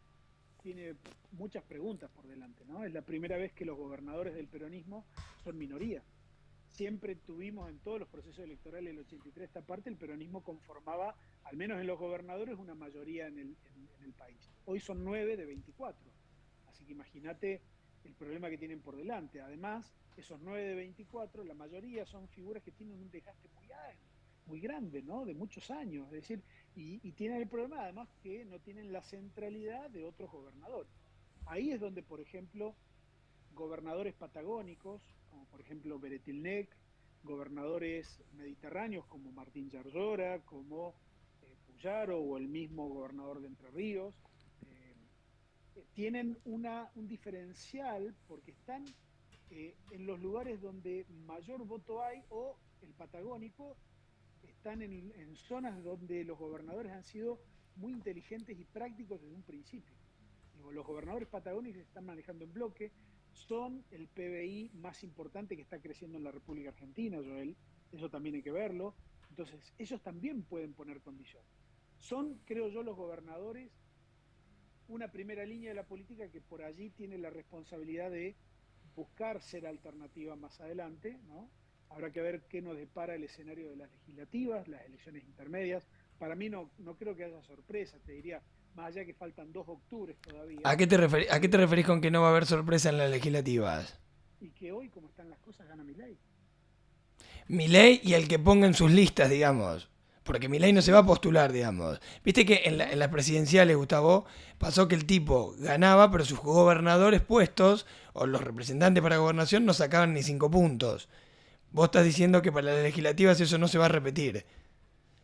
tiene muchas preguntas por delante, ¿no? Es la primera vez que los gobernadores del peronismo son minoría. Siempre tuvimos en todos los procesos electorales del 83 esta parte, el peronismo conformaba, al menos en los gobernadores, una mayoría en el país. Hoy son 9 de 24. Así que imagínate el problema que tienen por delante. Además, esos 9 de 24, la mayoría son figuras que tienen un desgaste muy grande, ¿no? De muchos años. Es decir, y tienen el problema además que no tienen la centralidad de otros gobernadores. Ahí es donde, por ejemplo, gobernadores patagónicos, como por ejemplo Beretilnec, gobernadores mediterráneos como Martín Yarlora, como Puyaro o el mismo gobernador de Entre Ríos, tienen un diferencial porque están en los lugares donde mayor voto hay o el patagónico están en zonas donde los gobernadores han sido muy inteligentes y prácticos desde un principio. Digo, los gobernadores patagónicos se están manejando en bloque, son el PBI más importante que está creciendo en la República Argentina, Joel, eso también hay que verlo. Entonces, ellos también pueden poner condiciones. Son, creo yo, los gobernadores una primera línea de la política que por allí tiene la responsabilidad de buscar ser alternativa más adelante, ¿no? Habrá que ver qué nos depara el escenario de las legislativas, las elecciones intermedias. Para mí no creo que haya sorpresa, te diría, más allá que faltan 2 octubres todavía. ¿A qué te referís con que no va a haber sorpresa en las legislativas? Y que hoy, como están las cosas, gana Milei. Milei y el que ponga en sus listas, digamos. Porque Milei no se va a Sí, postular, digamos. Viste que en ¿no? las presidenciales, Gustavo, pasó que el tipo ganaba, pero sus gobernadores puestos, o los representantes para gobernación, no sacaban ni 5 puntos. Vos estás diciendo que para las legislativas eso no se va a repetir.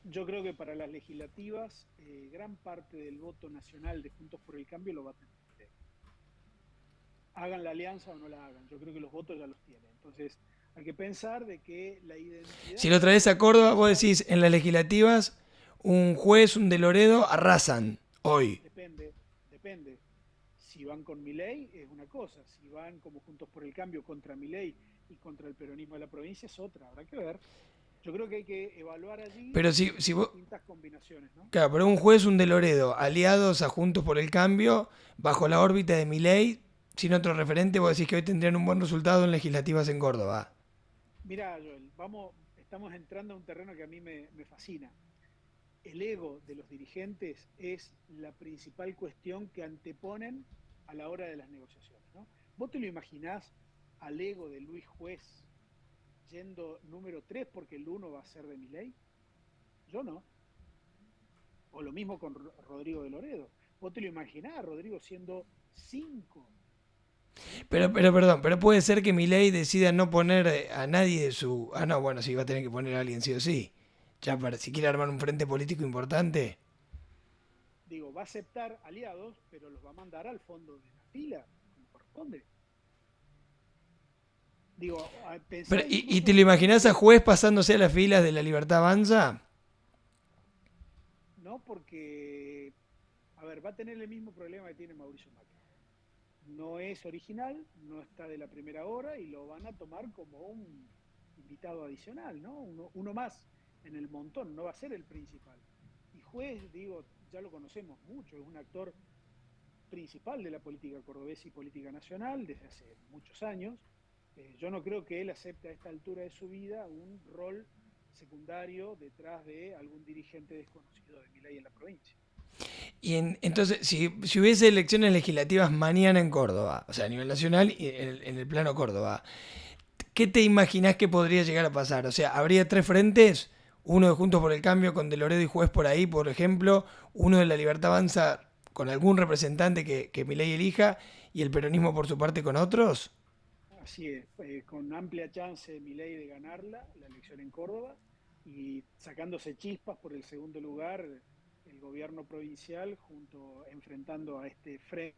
Yo creo que para las legislativas, gran parte del voto nacional de Juntos por el Cambio lo va a tener Milei. Hagan la alianza o no la hagan, yo creo que los votos ya los tienen. Entonces, hay que pensar de que la Si identidad lo que traes tiene a la Córdoba, vos provincia decís, en las legislativas, un juez, un de Loredo, arrasan hoy. depende. Si van con Milei es una cosa, si van como Juntos por el Cambio contra Milei y contra el peronismo de la provincia es otra, habrá que ver. Yo creo que hay que evaluar allí Pero si vos, distintas combinaciones, ¿no? claro, pero un juez, un de Loredo, aliados a Juntos por el Cambio, bajo la órbita de Milei, sin otro referente, vos decís que hoy tendrían un buen resultado en legislativas en Córdoba. Mira, Joel, estamos entrando a un terreno que a mí me fascina. el ego de los dirigentes es la principal cuestión que anteponen a la hora de las negociaciones, ¿no? ¿Vos te lo imaginás al ego de Luis Juez yendo número 3 porque el uno va a ser de Milei? Yo no. O lo mismo con Rodrigo de Loredo. ¿Vos te lo imaginás, Rodrigo, siendo 5? Perdón, pero puede ser que Milei decida no poner a nadie de su... Ah, no, bueno, sí, va a tener que poner a alguien sí o sí. Ya para, si quiere armar un frente político importante. Digo, va a aceptar aliados, pero los va a mandar al fondo de la fila, como corresponde. Digo, Pero, pensá ¿y incluso te en lo un imaginás a frente, Juez pasándose a las filas de la Libertad Avanza? no porque, a ver, va a tener el mismo problema que tiene Mauricio Macri. No es original, no está de la primera hora y lo van a tomar como un invitado adicional, ¿no? Uno más en el montón, no va a ser el principal. Y Juez, digo, ya lo conocemos mucho, es un actor principal de la política cordobesa y política nacional desde hace muchos años. Yo no creo que él acepte a esta altura de su vida un rol secundario detrás de algún dirigente desconocido de Milei en la provincia. Entonces, si hubiese elecciones legislativas mañana en Córdoba, o sea, a nivel nacional y en el plano Córdoba, ¿qué te imaginás que podría llegar a pasar? O sea, ¿habría tres frentes? Uno de Juntos por el Cambio con De Loredo y Juez por ahí, por ejemplo, uno de La Libertad Avanza con algún representante que Milei elija y el peronismo por su parte con otros. Así es, con amplia chance de Milei de ganarla, la elección en Córdoba, y sacándose chispas por el segundo lugar el gobierno provincial junto enfrentando a este frente.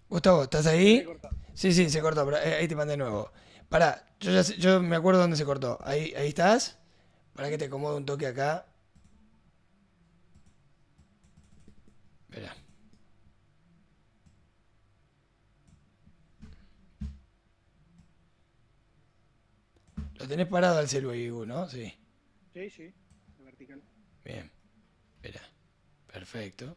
Gustavo, ¿estás Se había ahí? cortado, Sí, acá sí, se estamos. cortó, pero ahí te mandé de nuevo. Pará, yo me acuerdo dónde se cortó. Ahí estás. Para que te acomode un toque acá. Espera. Lo tenés parado al celu ahí, ¿no? Sí. Sí, sí, la vertical. Bien. Espera. Perfecto.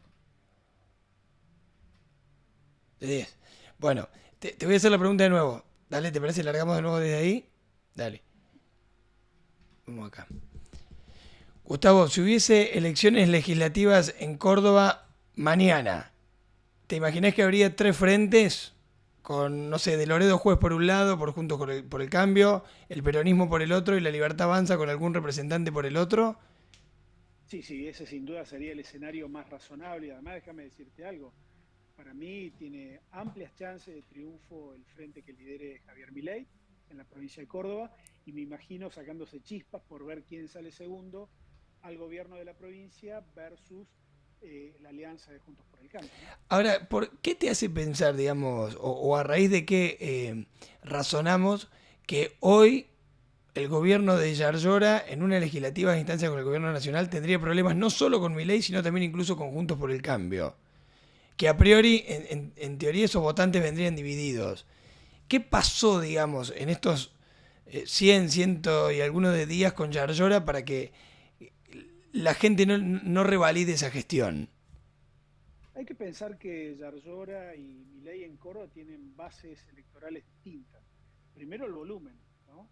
De 10. Bueno, te voy a hacer la pregunta de nuevo. Dale, ¿te parece? Largamos de nuevo desde ahí. Dale. Vamos acá. Gustavo, si hubiese elecciones legislativas en Córdoba mañana, ¿te imaginás que habría tres frentes? Con, no sé, de Loredo Juez por un lado, por Juntos por el Cambio, el peronismo por el otro y la Libertad Avanza con algún representante por el otro. Sí, sí, ese sin duda sería el escenario más razonable. Y además, déjame decirte algo. Para mí tiene amplias chances de triunfo el frente que lidere Javier Milei en la provincia de Córdoba y me imagino sacándose chispas por ver quién sale segundo al gobierno de la provincia versus la alianza de Juntos por el Cambio, ¿no? Ahora, ¿por qué te hace pensar, digamos, o a raíz de qué razonamos que hoy el gobierno de Yarlora en una legislativa instancia con el gobierno nacional tendría problemas no solo con Milei, sino también incluso con Juntos por el Cambio? Que a priori, en teoría, esos votantes vendrían divididos. ¿Qué pasó, digamos, en estos 100, ciento y algunos de días con Yarlora para que la gente no revalide esa gestión? Hay que pensar que Yarlora y Milei en Córdoba tienen bases electorales distintas. Primero el volumen, ¿no?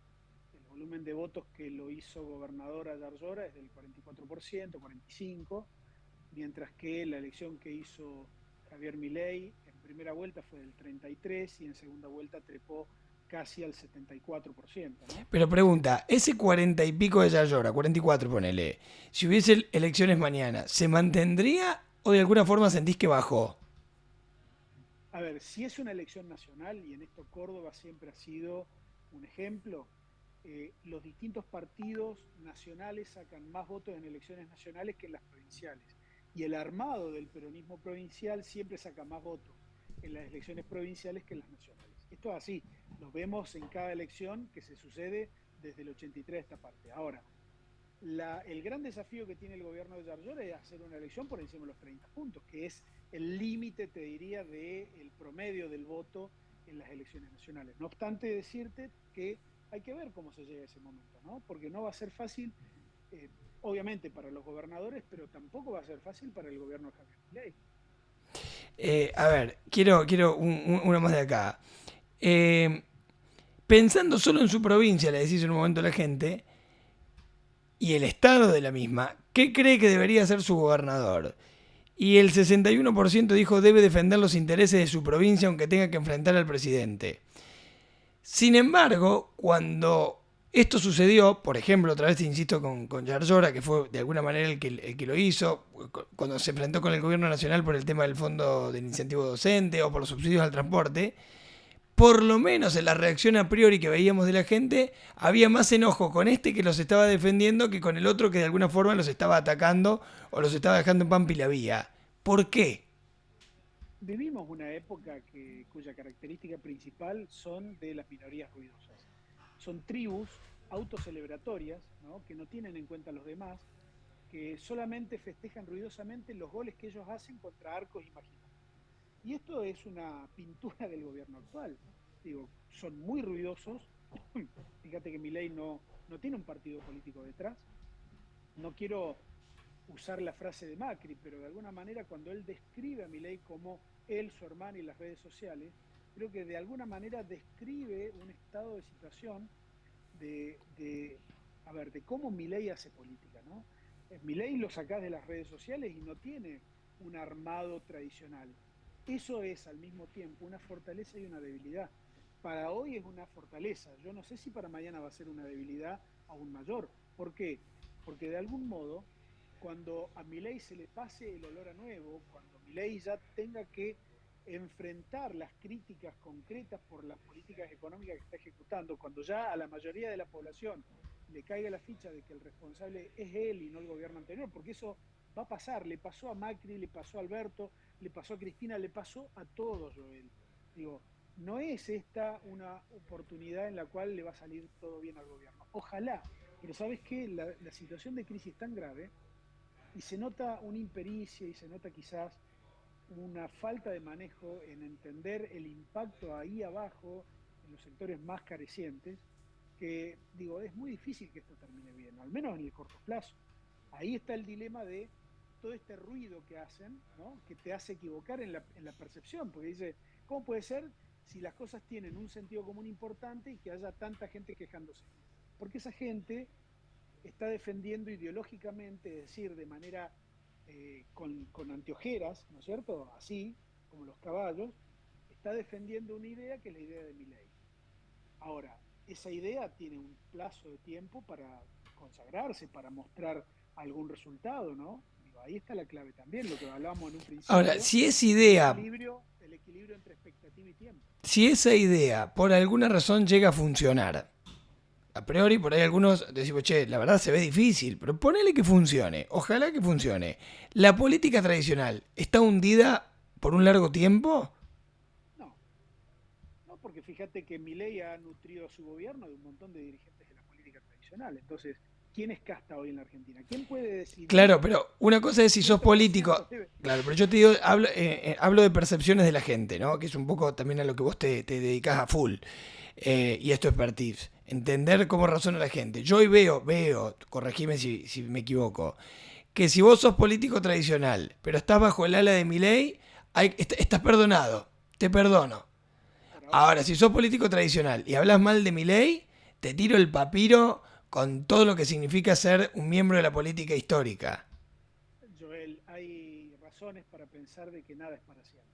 El volumen de votos que lo hizo gobernador a Yarlora es del 44%, 45%, mientras que la elección que hizo Javier Milei en primera vuelta fue del 33% y en segunda vuelta trepó casi al 74%, ¿no? Pero pregunta, ese 40 y pico de Yarlora, 44 ponele, si hubiese elecciones mañana, ¿se mantendría o de alguna forma sentís que bajó? A ver, si es una elección nacional, y en esto Córdoba siempre ha sido un ejemplo, los distintos partidos nacionales sacan más votos en elecciones nacionales que en las provinciales. Y el armado del peronismo provincial siempre saca más votos en las elecciones provinciales que en las nacionales. Esto es así, lo vemos en cada elección que se sucede desde el 83 a esta parte. Ahora, el gran desafío que tiene el gobierno de Yarlora es hacer una elección por encima de los 30 puntos, que es el límite, te diría, del promedio del voto en las elecciones nacionales. No obstante, decirte que hay que ver cómo se llega a ese momento, ¿no? Porque no va a ser fácil, eh, obviamente, para los gobernadores, pero tampoco va a ser fácil para el gobierno de Javier Milei. A ver, quiero una más de acá. Eh, Pensando solo en su provincia, le decís en un momento a la gente, y el estado de la misma, ¿qué cree que debería ser su gobernador? Y el 61% dijo debe defender los intereses de su provincia aunque tenga que enfrentar al presidente. Sin embargo, cuando esto sucedió, por ejemplo, otra vez te insisto con Yarlora, que fue de alguna manera el que lo hizo, cuando se enfrentó con el gobierno nacional por el tema del fondo de incentivo docente o por los subsidios al transporte, por lo menos en la reacción a priori que veíamos de la gente, había más enojo con este que los estaba defendiendo que con el otro que de alguna forma los estaba atacando o los estaba dejando en pampa y la vía. ¿Por qué? Vivimos una época cuya característica principal son de las minorías ruidosas. Son tribus autocelebratorias, ¿no? Que no tienen en cuenta a los demás, que solamente festejan ruidosamente los goles que ellos hacen contra arcos imaginables. Y esto es una pintura del gobierno actual. Digo, son muy ruidosos. Fíjate que Milei no tiene un partido político detrás. No quiero usar la frase de Macri, pero de alguna manera cuando él describe a Milei como él, su hermano y las redes sociales, creo que de alguna manera describe un estado de situación de cómo Milei hace política, ¿no? Milei lo sacás de las redes sociales y no tiene un armado tradicional. Eso es al mismo tiempo una fortaleza y una debilidad. Para hoy es una fortaleza. Yo no sé si para mañana va a ser una debilidad aún mayor. ¿Por qué? Porque de algún modo, cuando a Milei se le pase el olor a nuevo, cuando Milei ya tenga que enfrentar las críticas concretas por las políticas económicas que está ejecutando, cuando ya a la mayoría de la población le caiga la ficha de que el responsable es él y no el gobierno anterior, porque eso va a pasar, le pasó a Macri, le pasó a Alberto, le pasó a Cristina, le pasó a todos, Joel. Digo, no es esta una oportunidad en la cual le va a salir todo bien al gobierno. Ojalá, pero ¿sabes qué? La situación de crisis es tan grave y se nota una impericia y se nota quizás una falta de manejo en entender el impacto ahí abajo, en los sectores más carecientes, que digo, es muy difícil que esto termine bien, al menos en el corto plazo. Ahí está el dilema de todo este ruido que hacen, ¿no? Que te hace equivocar en la percepción, porque dice, ¿cómo puede ser si las cosas tienen un sentido común importante y que haya tanta gente quejándose? Porque esa gente está defendiendo ideológicamente, es decir, de manera con anteojeras, ¿no es cierto? Así, como los caballos, está defendiendo una idea que es la idea de Milei. Ahora, esa idea tiene un plazo de tiempo para consagrarse, para mostrar algún resultado, ¿no? Digo, ahí está la clave también, lo que hablábamos en un Ahora, principio, si es idea, el equilibrio entre expectativa y tiempo. si esa idea por alguna razón llega a funcionar, a priori por ahí algunos decimos, che, la verdad se ve difícil, pero ponele que funcione, ojalá que funcione. ¿La política tradicional está hundida por un largo tiempo? No, no, porque fíjate que Milei ha nutrido a su gobierno de un montón de dirigentes de la política tradicional. Entonces, ¿quién es casta hoy en la Argentina? ¿Quién puede decidir Claro, pero una cosa es si quién sos toma ciertos político. debe? Claro, pero yo te digo, hablo de percepciones de la gente, ¿no? Que es un poco también a lo que vos te dedicás a full. Y esto es expertise. Entender cómo razona la gente. Yo hoy veo, corregime si me equivoco, que si vos sos político tradicional, pero estás bajo el ala de mi ley, estás perdonado. Te perdono. Por ahora. Ahora, si sos político tradicional y hablas mal de mi ley, te tiro el papiro con todo lo que significa ser un miembro de la política histórica. Joel, hay razones para pensar de que nada es para siempre.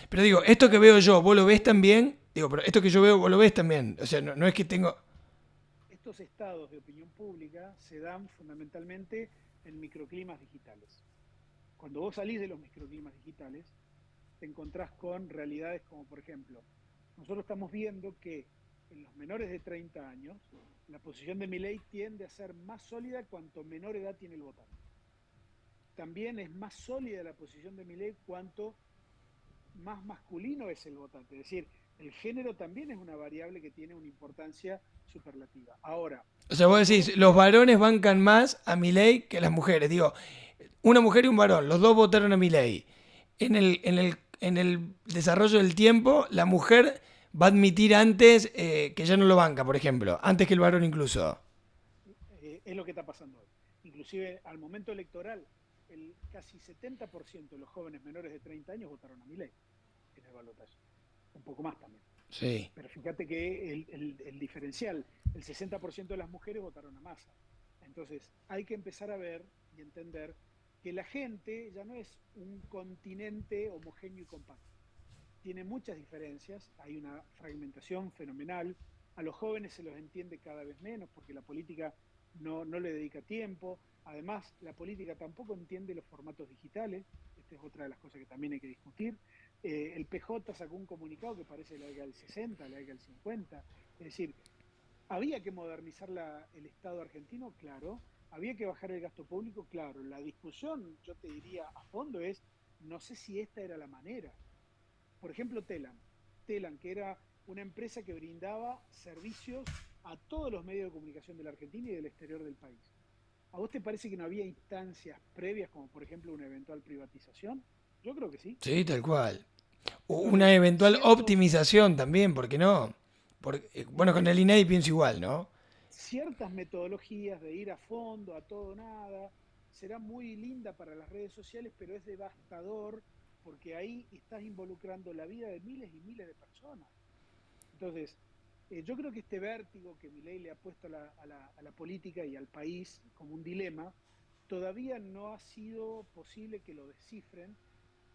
Pero digo, Estos esto que estados veo de yo, ¿vos lo ves opinión, también? Digo, pero esto que yo veo, vos lo ves también. O sea, no es que tengo... estos estados de opinión pública se dan fundamentalmente en microclimas digitales. Cuando vos salís de los microclimas digitales, te encontrás con realidades como, por ejemplo, nosotros estamos viendo que en los menores de 30 años, la posición de Milei tiende a ser más sólida cuanto menor edad tiene el votante. también es más sólida la posición de Milei cuanto más masculino es el votante. Es decir, el género también es una variable que tiene una importancia superlativa. Ahora, O sea, vos decís, los varones bancan más a Milei que las mujeres. Digo, una mujer y un varón, los dos votaron a Milei. En el desarrollo del tiempo, la mujer va a admitir antes que ya no lo banca, por ejemplo, antes que el varón incluso. es lo que está pasando hoy. Inclusive al momento electoral, el casi 70% de los jóvenes menores de 30 años votaron a Milei en el balotaje. Un poco más también. Sí. Pero fíjate que el diferencial, el 60% de las mujeres votaron a Massa. Entonces hay que empezar a ver y entender que la gente ya no es un continente homogéneo y compacto. Tiene muchas diferencias, hay una fragmentación fenomenal, a los jóvenes se los entiende cada vez menos porque la política no le dedica tiempo, además la política tampoco entiende los formatos digitales, esta es otra de las cosas que también hay que discutir. El PJ sacó un comunicado que parece la década del 60, la década del 50, es decir, había que modernizar el Estado argentino, claro, había que bajar el gasto público, claro, la discusión, yo te diría a fondo es, no sé si esta era la manera. Por ejemplo, Telam, que era una empresa que brindaba servicios a todos los medios de comunicación de la Argentina y del exterior del país. ¿A vos te parece que no había instancias previas, como por ejemplo una eventual privatización? Yo creo que sí. Sí, tal cual. Una Entonces, eventual optimización también, ¿por qué no? Porque, bueno, con el INEI pienso igual, ¿no? ciertas metodologías de ir a fondo, a todo o nada, será muy linda para las redes sociales, pero es devastador porque ahí estás involucrando la vida de miles y miles de personas. Entonces, yo creo que este vértigo que Milei le ha puesto a la política y al país como un dilema, todavía no ha sido posible que lo descifren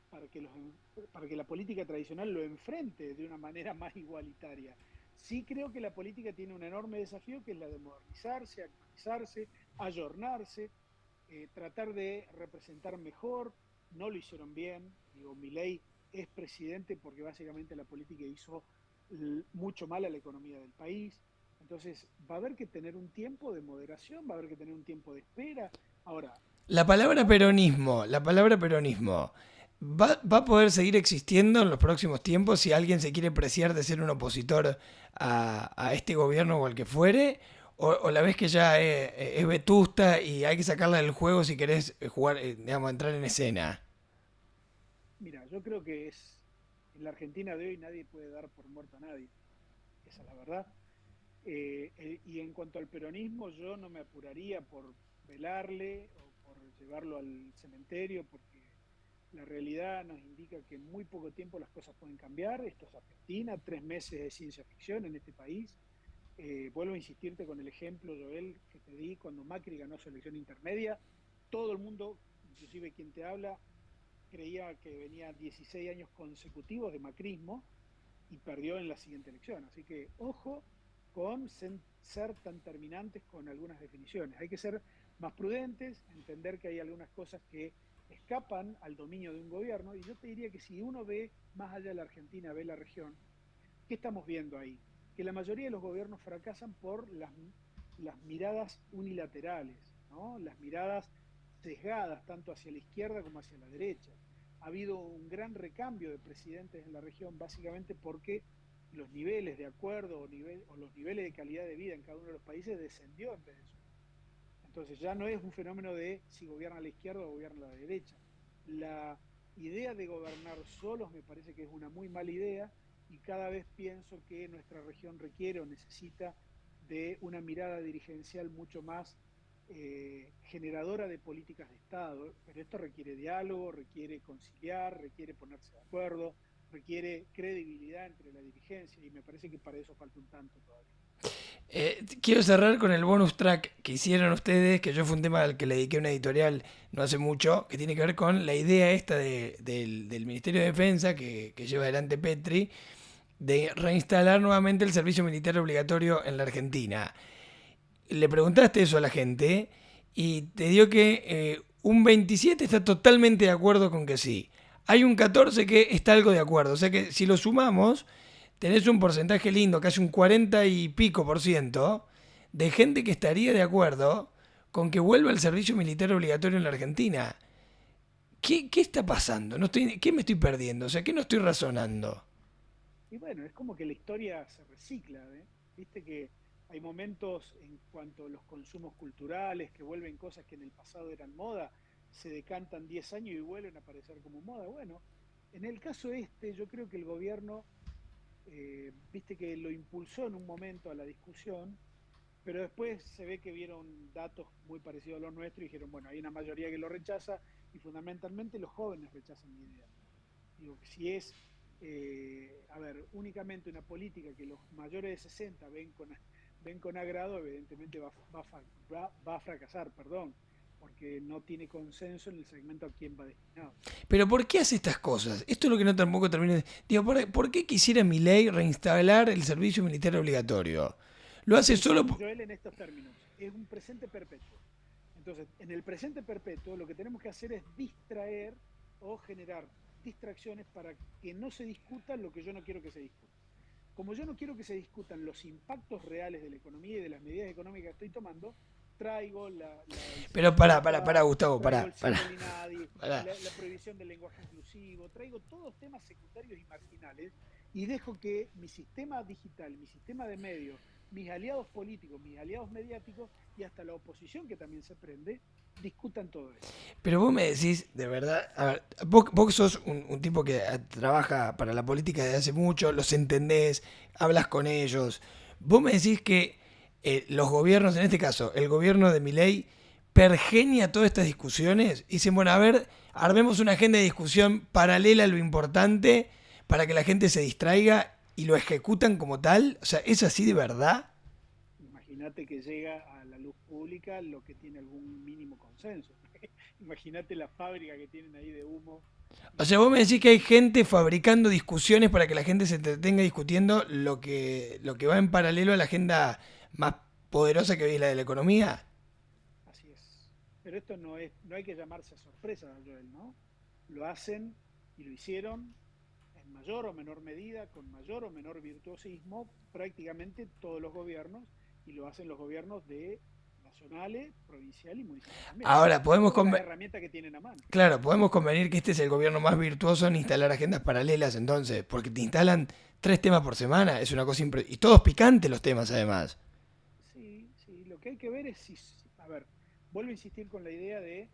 para que la política tradicional lo enfrente de una manera más igualitaria. Sí creo que la política tiene un enorme desafío que es la de modernizarse, actualizarse, ayornarse, tratar de representar mejor. No lo hicieron bien. Digo, Milei es presidente porque básicamente la política hizo mucho mal a la economía del país. Entonces va a haber que tener un tiempo de moderación, va a haber que tener un tiempo de espera. Ahora, La palabra peronismo, ¿va a poder seguir existiendo en los próximos tiempos si alguien se quiere preciar de ser un opositor a este gobierno o al que fuere? ¿O la ves que ya es vetusta y hay que sacarla del juego si querés jugar, digamos, entrar en escena? mira, yo creo que en la Argentina de hoy nadie puede dar por muerto a nadie, esa es la verdad. Y en cuanto al peronismo, yo no me apuraría por velarle o por llevarlo al cementerio, porque la realidad nos indica que en muy poco tiempo las cosas pueden cambiar. Esto es Argentina, 3 meses de ciencia ficción en este país. Vuelvo a insistirte con el ejemplo, Joel, que te di cuando Macri ganó su elección intermedia. Todo el mundo, inclusive quien te habla, creía que venía 16 años consecutivos de macrismo y perdió en la siguiente elección. Así que ojo con ser tan terminantes con algunas definiciones. Hay que ser más prudentes, entender que hay algunas cosas que escapan al dominio de un gobierno, y yo te diría que si uno ve más allá de la Argentina, ve la región, ¿qué estamos viendo ahí? Que la mayoría de los gobiernos fracasan por las miradas unilaterales, ¿no? Las miradas sesgadas tanto hacia la izquierda como hacia la derecha. Ha habido un gran recambio de presidentes en la región básicamente porque los niveles de acuerdo o los niveles de calidad de vida en cada uno de los países descendió en vez de subir. Entonces ya no es un fenómeno de si gobierna a la izquierda o gobierna a la derecha. La idea de gobernar solos me parece que es una muy mala idea, y cada vez pienso que nuestra región requiere o necesita de una mirada dirigencial mucho más generadora de políticas de Estado, pero esto requiere diálogo, requiere conciliar, requiere ponerse de acuerdo, requiere credibilidad entre la dirigencia, y me parece que para eso falta un tanto todavía. Quiero cerrar con el bonus track que hicieron ustedes, que yo fue un tema al que le dediqué una editorial no hace mucho, que tiene que ver con la idea esta del Ministerio de Defensa que lleva adelante Petri, de reinstalar nuevamente el servicio militar obligatorio en la Argentina. Le preguntaste eso a la gente y te dio que un 27 está totalmente de acuerdo con que sí. Hay un 14 que está algo de acuerdo. O sea que si lo sumamos, tenés un porcentaje lindo, casi un 40 y pico por ciento, de gente que estaría de acuerdo con que vuelva el servicio militar obligatorio en la Argentina. ¿Qué está pasando? ¿Qué me estoy perdiendo? O sea, ¿qué no estoy razonando? Y bueno, es como que la historia se recicla, ¿eh? Viste que hay momentos en cuanto a los consumos culturales que vuelven cosas que en el pasado eran moda, se decantan 10 años y vuelven a aparecer como moda. Bueno, en el caso este, yo creo que el gobierno, viste que lo impulsó en un momento a la discusión, pero después se ve que vieron datos muy parecidos a los nuestros y dijeron, bueno, hay una mayoría que lo rechaza y fundamentalmente los jóvenes rechazan la idea. Digo, que si es, a ver, únicamente una política que los mayores de 60 ven con agrado, evidentemente va a fracasar, perdón, porque no tiene consenso en el segmento a quién va destinado. Pero ¿por qué hace estas cosas? Esto es lo que no tampoco termina. Digo, ¿por qué quisiera Milei reinstalar el servicio militar obligatorio? Lo hace solo. Pensemos, Joel, en estos términos. Es un presente perpetuo. Entonces, en el presente perpetuo lo que tenemos que hacer es distraer o generar distracciones para que no se discuta lo que yo no quiero que se discuta. Como yo no quiero que se discutan los impactos reales de la economía y de las medidas económicas que estoy tomando, traigo el Pero pará, Gustavo, traigo el pará. single INADI, la prohibición del lenguaje inclusivo, traigo todos temas secundarios y marginales y dejo que mi sistema digital, mi sistema de medios, mis aliados políticos, mis aliados mediáticos y hasta la oposición que también se prende, discutan todo eso. Pero vos me decís, de verdad, a ver, vos sos un tipo que trabaja para la política desde hace mucho, los entendés, hablas con ellos. Vos me decís que los gobiernos, en este caso, el gobierno de Milei, pergenia todas estas discusiones y dicen, bueno, a ver, armemos una agenda de discusión paralela a lo importante para que la gente se distraiga y lo ejecutan como tal. O sea, ¿es así de verdad? Imagínate que llega a la luz pública lo que tiene algún mínimo consenso. Imagínate la fábrica que tienen ahí de humo. O sea, vos me decís que hay gente fabricando discusiones para que la gente se entretenga discutiendo lo que va en paralelo a la agenda más poderosa que hoy es la de la economía. Así es. Pero esto no hay que llamarse a sorpresa, Joel, ¿no? Lo hacen y lo hicieron en mayor o menor medida, con mayor o menor virtuosismo, prácticamente todos los gobiernos, y lo hacen los gobiernos de nacionales, provincial y municipal también. Ahora, Todas las herramientas que tienen a mano. claro, podemos convenir que este es el gobierno más virtuoso en instalar agendas paralelas entonces, porque te instalan 3 temas por semana, es una cosa y todos picantes los temas además. Sí, sí, lo que hay que ver es a ver, vuelvo a insistir con la idea de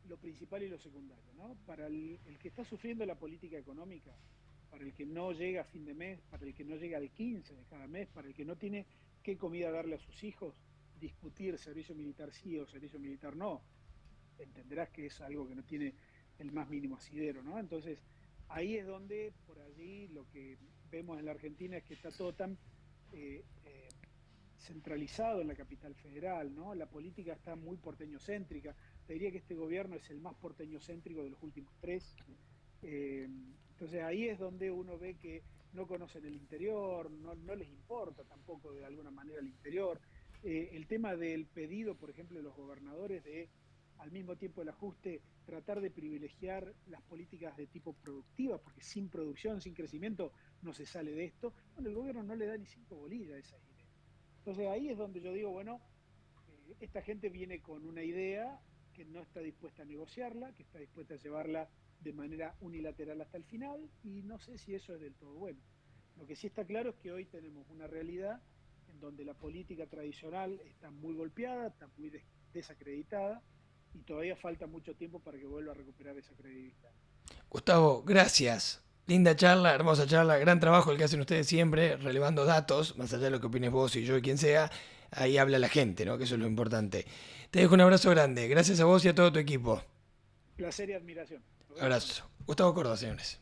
lo principal y lo secundario, ¿no? Para el que está sufriendo la política económica, para el que no llega a fin de mes, para el que no llega al 15 de cada mes, para el que no tiene qué comida darle a sus hijos, discutir servicio militar sí o servicio militar no, entenderás que es algo que no tiene el más mínimo asidero, ¿no? Entonces, ahí es donde, por allí, lo que vemos en la Argentina es que está todo tan eh, eh, centralizado en la capital federal, ¿no? La política está muy porteñocéntrica. Te diría que este gobierno es el más porteñocéntrico de los últimos 3. Entonces ahí es donde uno ve que no conocen el interior, no les importa tampoco de alguna manera el interior. El tema del pedido, por ejemplo, de los gobernadores de, al mismo tiempo el ajuste, tratar de privilegiar las políticas de tipo productiva, porque sin producción, sin crecimiento, no se sale de esto. Bueno, el gobierno no le da ni 5 bolillas a esa idea. Entonces ahí es donde yo digo, bueno, esta gente viene con una idea que no está dispuesta a negociarla, que está dispuesta a llevarla de manera unilateral hasta el final, y no sé si eso es del todo bueno. Lo que sí está claro es que hoy tenemos una realidad en donde la política tradicional está muy golpeada, está muy desacreditada, y todavía falta mucho tiempo para que vuelva a recuperar esa credibilidad. Gustavo, gracias. Linda charla, hermosa charla, gran trabajo el que hacen ustedes siempre, relevando datos, más allá de lo que opines vos y yo y quien sea, ahí habla la gente, ¿no? Que eso es lo importante. Te dejo un abrazo grande, gracias a vos y a todo tu equipo. Placer y admiración. Abrazo. Gustavo Córdoba, señores.